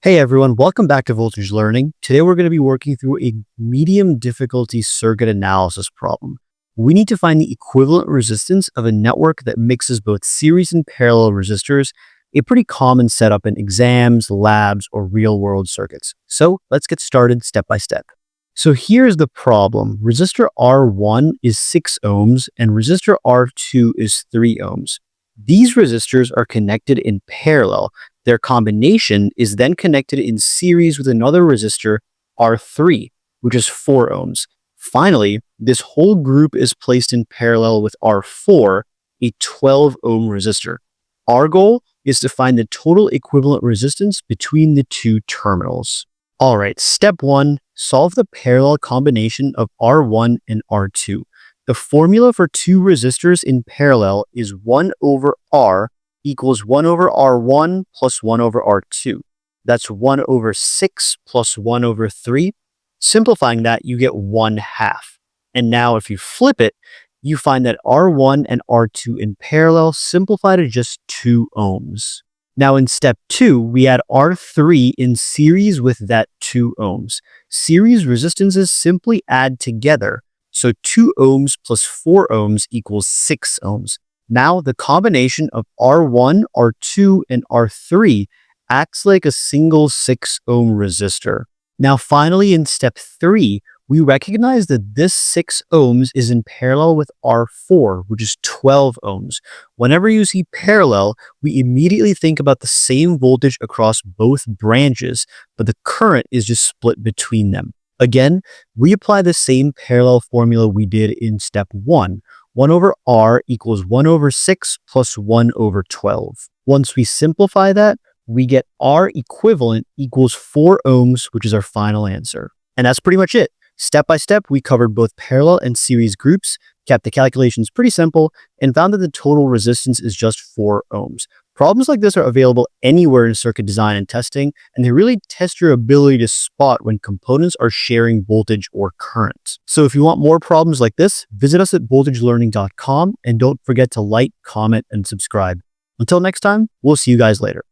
Hey everyone, welcome back to Voltage Learning. Today we're going to be working through a medium difficulty circuit analysis problem. We need to find the equivalent resistance of a network that mixes both series and parallel resistors, a pretty common setup in exams, labs, or real-world circuits. So let's get started step by step. So here's the problem. Resistor R1 is 6 ohms and resistor R2 is 3 ohms. These resistors are connected in parallel. Their combination is then connected in series with another resistor, R3, which is 4 ohms. Finally, this whole group is placed in parallel with R4, a 12 ohm resistor. Our goal is to find the total equivalent resistance between the two terminals. All right, step 1, solve the parallel combination of R1 and R2. The formula for two resistors in parallel is 1 over R equals 1 over R1 plus 1 over R2. That's 1 over 6 plus 1 over 3. Simplifying that, you get 1/2. And now if you flip it, you find that R1 and R2 in parallel simplify to just 2 ohms. Now in step 2, we add R3 in series with that 2 ohms. Series resistances simply add together. So 2 ohms plus 4 ohms equals 6 ohms. Now the combination of R1, R2, and R3 acts like a single 6 ohm resistor. Now finally in step 3, we recognize that this 6 ohms is in parallel with R4, which is 12 ohms. Whenever you see parallel, we immediately think about the same voltage across both branches, but the current is just split between them. Again, we apply the same parallel formula we did in step 1. 1 over R equals 1 over 6 plus 1 over 12. Once we simplify that, we get R equivalent equals 4 ohms, which is our final answer. And that's pretty much it. Step by step, we covered both parallel and series groups, kept the calculations pretty simple, and found that the total resistance is just 4 ohms. Problems like this are available anywhere in circuit design and testing, and they really test your ability to spot when components are sharing voltage or current. So if you want more problems like this, visit us at voltagelearning.com and don't forget to like, comment, and subscribe. Until next time, we'll see you guys later.